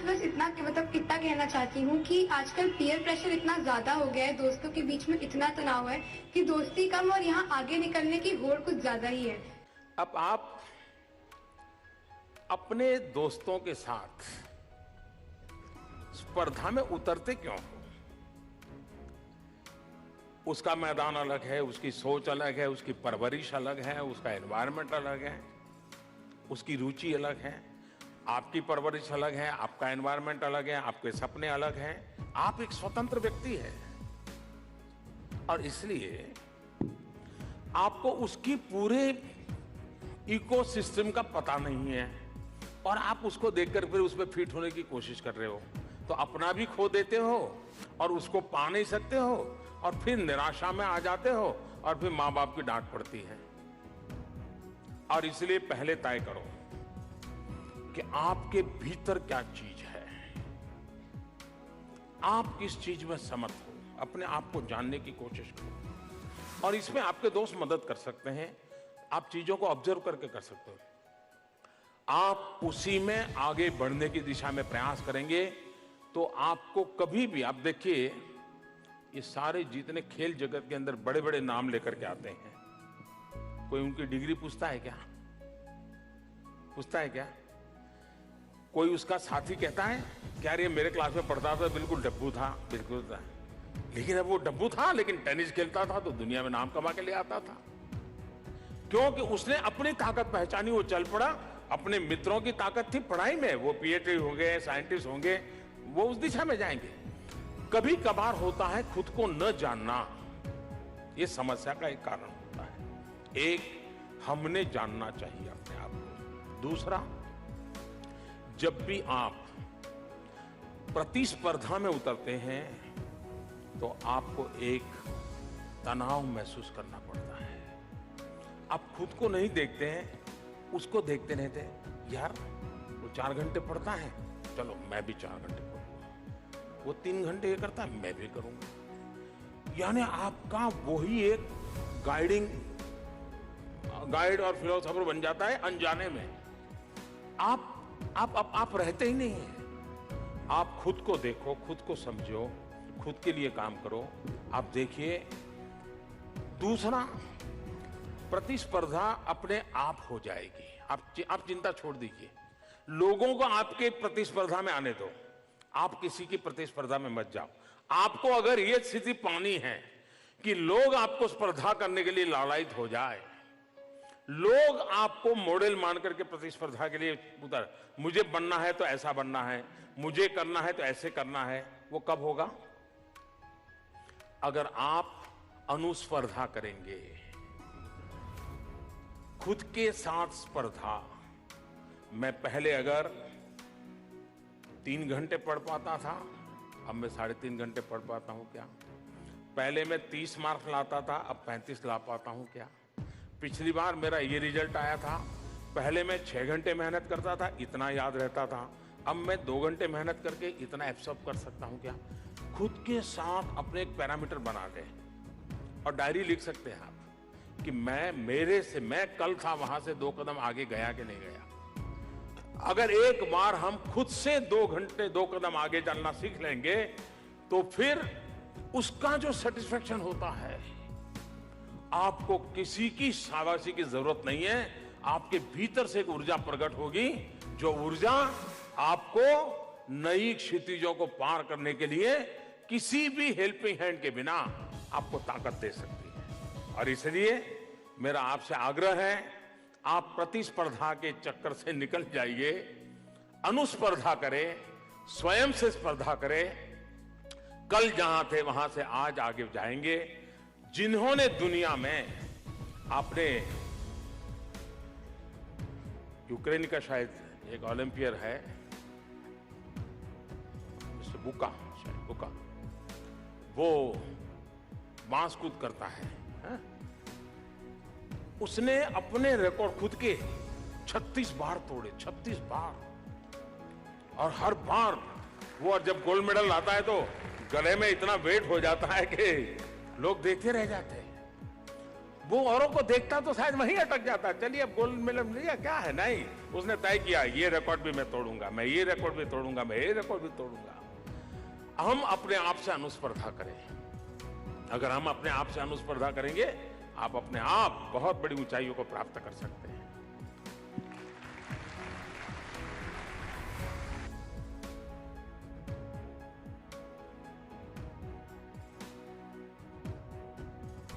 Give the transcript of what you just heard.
बस इतना मतलब इतना कहना चाहती हूँ कि आजकल पीयर प्रेशर इतना ज्यादा हो गया है, दोस्तों के बीच में इतना तनाव है कि दोस्ती कम और यहाँ आगे निकलने की होड़ कुछ ज्यादा ही है। अब आप अपने दोस्तों के साथ स्पर्धा में उतरते क्यों हो? उसका मैदान अलग है, उसकी सोच अलग है, उसकी परवरिश अलग है, उसका एनवायरनमेंट अलग है, उसकी रुचि अलग है, आपकी परवरिश अलग है, आपका एनवायरनमेंट अलग है, आपके सपने अलग हैं। आप एक स्वतंत्र व्यक्ति हैं और इसलिए आपको उसकी पूरे इकोसिस्टम का पता नहीं है और आप उसको देखकर फिर उसमें फिट होने की कोशिश कर रहे हो, तो अपना भी खो देते हो और उसको पा नहीं सकते हो और फिर निराशा में आ जाते हो और फिर मां बाप की डांट पड़ती है। और इसलिए पहले तय करो कि आपके भीतर क्या चीज है, आप किस चीज में समर्थ हो, अपने आप को जानने की कोशिश करो। और इसमें आपके दोस्त मदद कर सकते हैं, आप चीजों को ऑब्जर्व करके कर सकते हो। आप उसी में आगे बढ़ने की दिशा में प्रयास करेंगे तो आपको कभी भी, आप देखिए ये सारे जितने खेल जगत के अंदर बड़े बड़े नाम लेकर के आते हैं, कोई उनकी डिग्री पूछता है क्या? पूछता है क्या? कोई उसका साथी कहता है क्या ये मेरे क्लास में पढ़ता था, बिल्कुल डब्बू था, बिल्कुल था, लेकिन अब वो डब्बू था लेकिन टेनिस खेलता था तो दुनिया में नाम कमा के ले आता था, क्योंकि उसने अपनी ताकत पहचानी, वो चल पड़ा। अपने मित्रों की ताकत थी पढ़ाई में, वो पीएचडी होंगे, साइंटिस्ट होंगे, वो उस दिशा में जाएंगे। कभी कभार होता है खुद को न जानना, ये समस्या का एक कारण होता है। एक, हमने जानना चाहिए अपने आप को। दूसरा, जब भी आप प्रतिस्पर्धा में उतरते हैं तो आपको एक तनाव महसूस करना पड़ता है। आप खुद को नहीं देखते हैं, उसको देखते रहते हैं। यार वो 4 घंटे पढ़ता है, चलो मैं भी 4 घंटे पढ़ूंगा, वो 3 घंटे ये करता है, मैं भी करूंगा। यानी आपका वही एक गाइड और फिलोसोफर बन जाता है अनजाने में। आप रहते ही नहीं हैं। आप खुद को देखो, खुद को समझो, खुद के लिए काम करो। आप देखिए, दूसरा, प्रतिस्पर्धा अपने आप हो जाएगी। आप चिंता छोड़ दीजिए, लोगों को आपके प्रतिस्पर्धा में आने दो, आप किसी की प्रतिस्पर्धा में मत जाओ। आपको अगर यह स्थिति पानी है कि लोग आपको स्पर्धा करने के लिए लालायित हो जाए, लोग आपको मॉडल मान करके प्रतिस्पर्धा के लिए उतर, मुझे बनना है तो ऐसा बनना है, मुझे करना है तो ऐसे करना है, वो कब होगा? अगर आप अनुस्पर्धा करेंगे, खुद के साथ स्पर्धा। मैं पहले अगर 3 घंटे पढ़ पाता था, अब मैं 3.5 घंटे पढ़ पाता हूं क्या? पहले मैं 30 मार्क्स लाता था, अब 35 ला पाता हूं क्या? पिछली बार मेरा ये रिजल्ट आया था, पहले मैं 6 घंटे मेहनत करता था, इतना याद रहता था, अब मैं 2 घंटे मेहनत करके इतना एब्सॉर्ब कर सकता हूं क्या? खुद के साथ अपने एक पैरामीटर बना के और डायरी लिख सकते हैं आप कि मैं कल था वहां से 2 कदम आगे गया कि नहीं गया। अगर एक बार हम खुद से 2 कदम आगे चलना सीख लेंगे तो फिर उसका जो सेटिस्फेक्शन होता है, आपको किसी की शाबाशी की जरूरत नहीं है। आपके भीतर से एक ऊर्जा प्रकट होगी, जो ऊर्जा आपको नई क्षितिजों को पार करने के लिए किसी भी हेल्पिंग हैंड के बिना आपको ताकत दे सकती है। और इसलिए मेरा आपसे आग्रह है, आप प्रतिस्पर्धा के चक्कर से निकल जाइए, अनुस्पर्धा करें, स्वयं से स्पर्धा करें। कल जहां थे वहां से आज आगे जाएंगे। जिन्होंने दुनिया में, आपने यूक्रेन का शायद एक ओलंपियर है, मिस्टर बुका, शायद बुका, वो बांस कूद करता है, उसने अपने रिकॉर्ड खुद के 36 बार तोड़े, 36 बार। और हर बार वो जब गोल्ड मेडल लाता है तो गले में इतना वेट हो जाता है कि लोग देखते रह जाते हैं। वो औरों को देखता तो शायद वहीं अटक जाता, चलिए अब गोल्ड मेडल मिल गया, क्या है। नहीं, उसने तय किया ये रिकॉर्ड भी मैं तोड़ूंगा, मैं ये रिकॉर्ड भी तोड़ूंगा, मैं ये रिकॉर्ड भी तोड़ूंगा। हम अपने आप से अनुस्पर्धा करें। अगर हम अपने आप से अनुस्पर्धा करेंगे, आप अपने आप बहुत बड़ी ऊंचाइयों को प्राप्त कर सकते हैं।